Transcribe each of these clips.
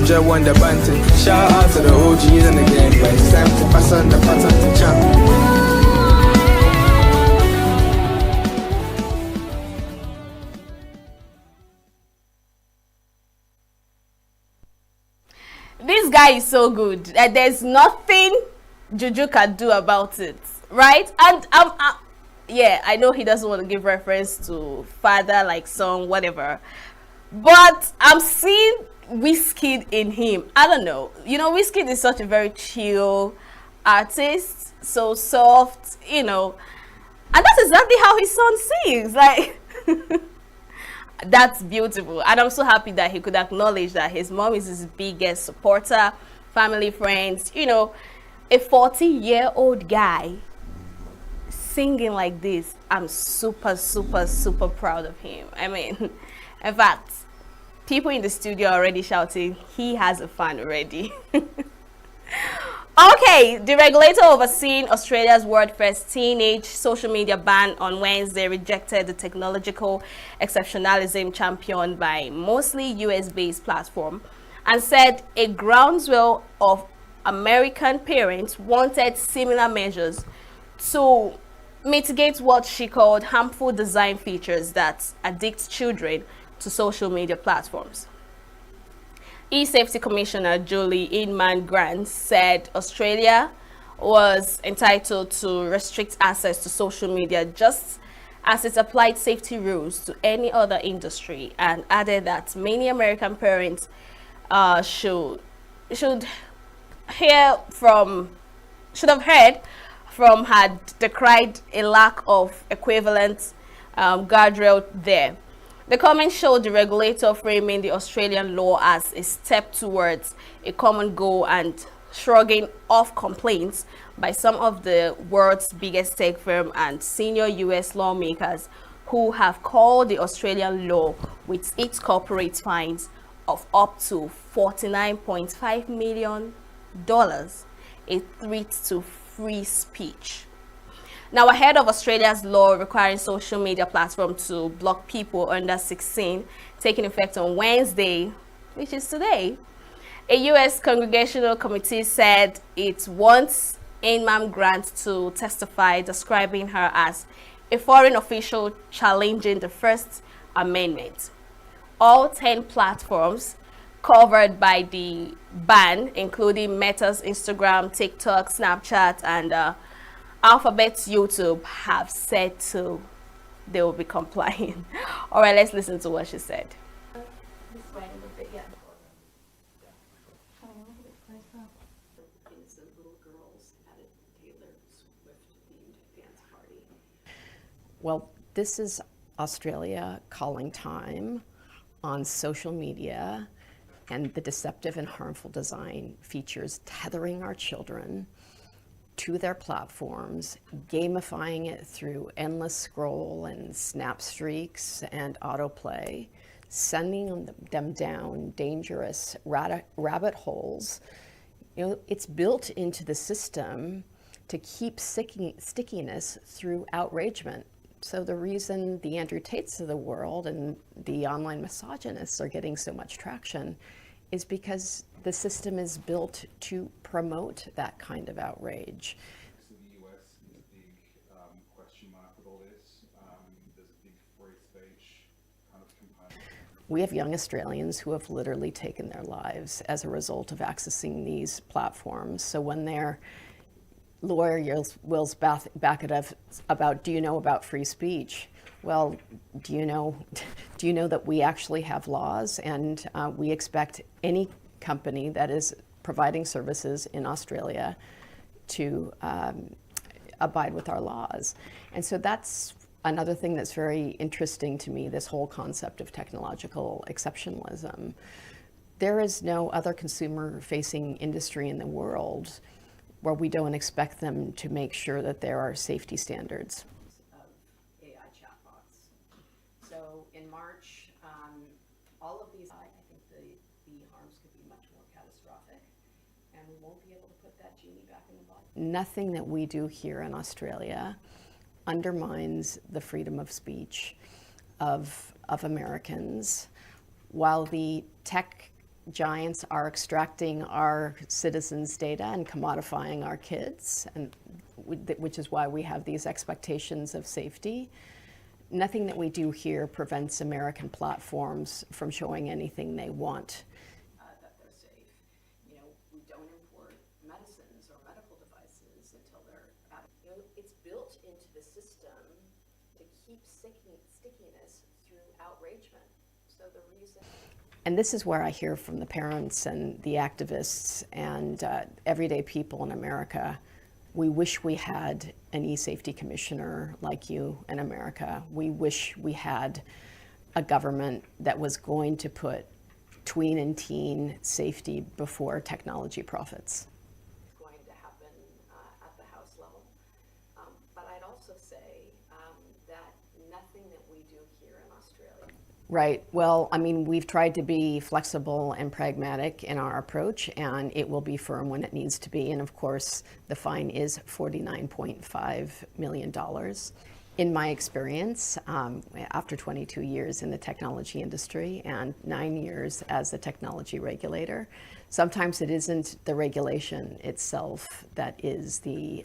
Ninja won the bunting. Shout out to the OGs in the game, but it's time to pass on the baton to champ. This guy is so good that there's nothing Juju can do about it, right? And yeah, I know he doesn't want to give reference to father, like son, whatever, but I'm seeing Wizkid in him. I don't know, you know, Wizkid is such a very chill artist, so soft, you know, and that's exactly how his son sings, like. That's beautiful, and I'm so happy that he could acknowledge that his mom is his biggest supporter, family, friends, you know. A 40-year-old guy singing like this, I'm super proud of him. I mean, in fact, people in the studio are already shouting, he has a fan already. Okay, the regulator overseeing Australia's world first teenage social media ban on Wednesday rejected the technological exceptionalism championed by mostly US-based platform and said a groundswell of American parents wanted similar measures to mitigate what she called harmful design features that addict children to social media platforms. E-Safety Commissioner Julie Inman-Grant said Australia was entitled to restrict access to social media just as it applied safety rules to any other industry, and added that many American parents should have heard from had decried a lack of equivalent guardrail there. The comment showed the regulator framing the Australian law as a step towards a common goal and shrugging off complaints by some of the world's biggest tech firms and senior US lawmakers who have called the Australian law with its corporate fines of up to $49.5 million a threat to free speech. Now, ahead of Australia's law requiring social media platforms to block people under 16 taking effect on Wednesday, which is today, a U.S. Congressional committee said it wants Inman-Grant to testify, describing her as a foreign official challenging the First Amendment. All 10 platforms covered by the ban, including Meta's Instagram, TikTok, Snapchat, and Alphabet's YouTube, have said they will be complying. All right, let's listen to what she said. Well, this is Australia calling time on social media and the deceptive and harmful design features tethering our children to their platforms, gamifying it through endless scroll and snap streaks and autoplay, sending them down dangerous rabbit holes. You know, it's built into the system to keep stickiness through outragement. So the reason the Andrew Tates of the world and the online misogynists are getting so much traction is because the system is built to promote that kind of outrage. So the US is a big question mark with all this. There's a big free speech kind of component. We have young Australians who have literally taken their lives as a result of accessing these platforms. So when their lawyer yells back at us about, do you know about free speech? Well, do you know that we actually have laws, and we expect any company that is providing services in Australia to abide with our laws. And so that's another thing that's very interesting to me, this whole concept of technological exceptionalism. There is no other consumer-facing industry in the world where we don't expect them to make sure that there are safety standards. Of AI chatbots. So in March, all of these, I think the harms could be much more catastrophic, and we won't be able to put that genie back in the bottle. Nothing that we do here in Australia undermines the freedom of speech of Americans, while the tech giants are extracting our citizens' data and commodifying our kids, and which is why we have these expectations of safety. Nothing that we do here prevents American platforms from showing anything they want. That they're safe. You know, we don't import medicines or medical devices until they're out. You know, it's built into the system to keep stickiness through outragement. So the reason. And this is where I hear from the parents and the activists and everyday people in America. We wish we had an e-safety commissioner like you in America. We wish we had a government that was going to put tween and teen safety before technology profits. It's going to happen at the House level. But I'd also say that nothing that we do here in Australia. Right. Well, I mean, we've tried to be flexible and pragmatic in our approach, and it will be firm when it needs to be. And of course, the fine is $49.5 million. In my experience, after 22 years in the technology industry and 9 years as a technology regulator, sometimes it isn't the regulation itself that is the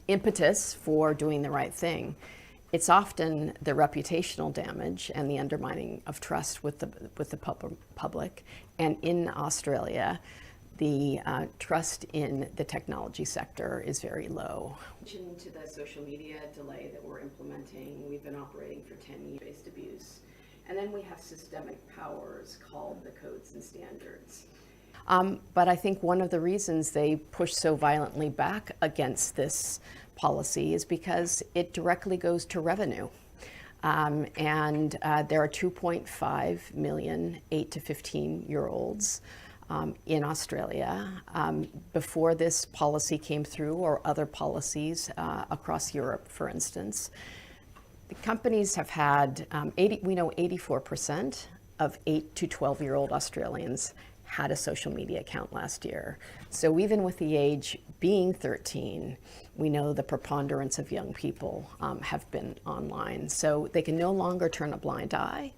impetus for doing the right thing. It's often the reputational damage and the undermining of trust with the public. And in Australia, the trust in the technology sector is very low. In addition to the social media delay that we're implementing, we've been operating for 10 years based abuse. And then we have systemic powers called the codes and standards. But I think one of the reasons they push so violently back against this policy is because it directly goes to revenue. And there are 2.5 million 8 to 15-year-olds in Australia. Before this policy came through, or other policies across Europe, for instance, the companies have had, we know 84% of 8 to 12-year-old Australians had a social media account last year. So even with the age being 13, we know the preponderance of young people have been online. So they can no longer turn a blind eye.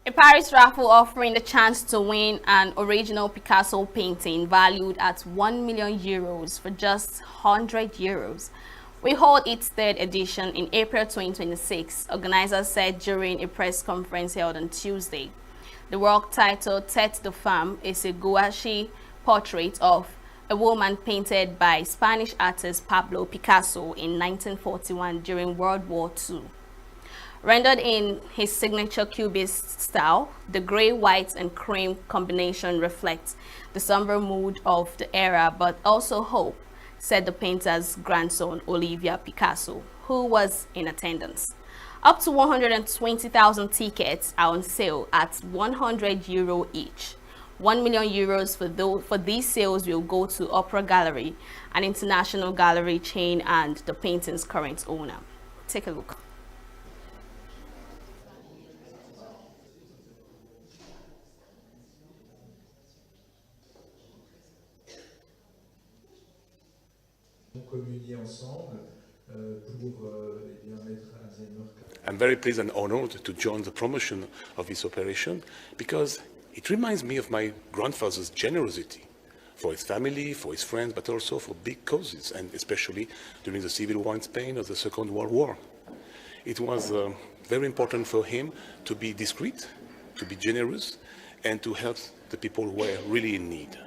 A Paris raffle offering the chance to win an original Picasso painting valued at €1 million for just €100. We hold its third edition in April 2026, organizers said during a press conference held on Tuesday. The work, titled Tête de Femme, is a gouache portrait of a woman painted by Spanish artist Pablo Picasso in 1941 during World War II. Rendered in his signature Cubist style, the gray, white, and cream combination reflects the somber mood of the era, but also hope, said the painter's grandson, Olivia Picasso, who was in attendance. Up to 120,000 tickets are on sale at €100 each. €1 million for these sales will go to Opera Gallery, an international gallery chain, and the painting's current owner. Take a look. I'm very pleased and honored to join the promotion of this operation because it reminds me of my grandfather's generosity for his family, for his friends, but also for big causes, and especially during the Civil War in Spain or the Second World War. It was very important for him to be discreet, to be generous, and to help the people who were really in need.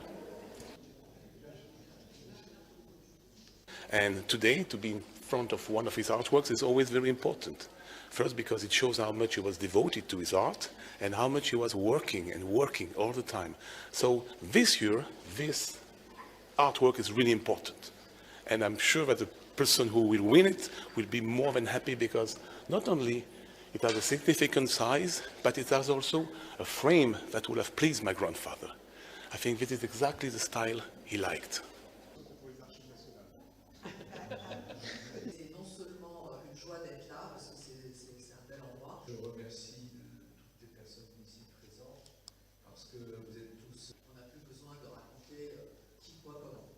And today, to be in front of one of his artworks is always very important. First, because it shows how much he was devoted to his art and how much he was working and working all the time. So this year, this artwork is really important. And I'm sure that the person who will win it will be more than happy because not only it has a significant size, but it has also a frame that will have pleased my grandfather. I think this is exactly the style he liked. Je remercie toutes les personnes ici présentes parce que vous êtes tous. On n'a plus besoin de raconter qui, quoi, comment.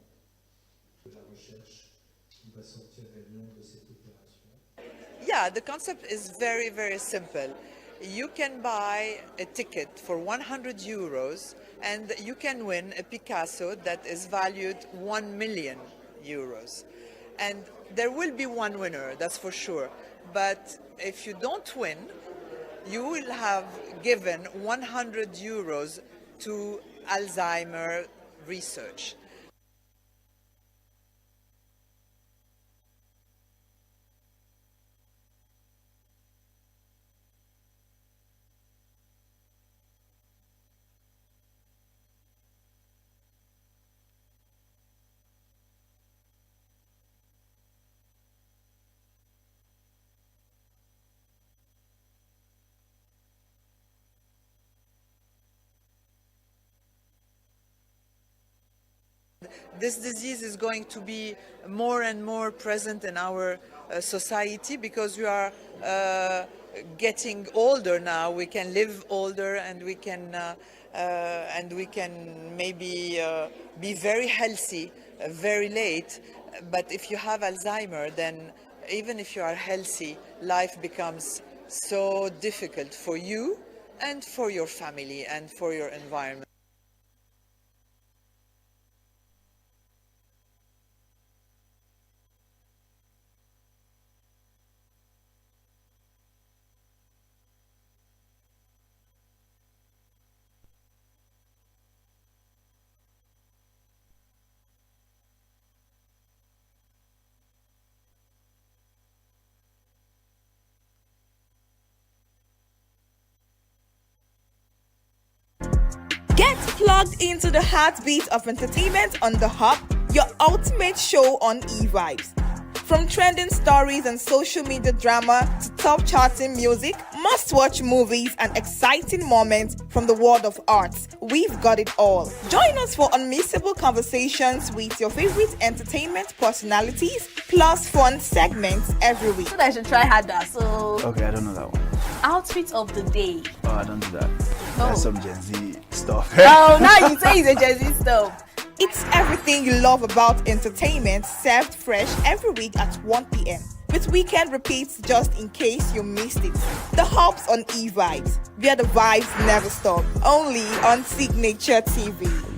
de la recherche qui va sortir réellement de cette opération? Yeah, the concept is very, very simple. You can buy a ticket for 100 euros and you can win a Picasso that is valued 1 million euros. And there will be one winner, that's for sure. But if you don't win, you will have given 100 euros to Alzheimer research. This disease is going to be more and more present in our society because we are getting older now. We can live older and we can maybe be very healthy very late. But if you have Alzheimer, then even if you are healthy, life becomes so difficult for you and for your family and for your environment. Get plugged into the heartbeat of entertainment on The Hub, your ultimate show on e-vibes. From trending stories and social media drama to top charting music, must-watch movies and exciting moments from the world of arts, we've got it all. Join us for unmissable conversations with your favorite entertainment personalities, plus fun segments every week. So I should try harder. So, Okay, I don't know that one. outfit of the day. Oh, I don't do that. Oh. That's some Gen Z stuff. Oh, now you say it's a Gen Z stuff. It's everything you love about entertainment, served fresh every week at 1 p.m. with weekend repeats just in case you missed it. The Hub's on e-vibes, where the vibes never stop. Only on Signature TV.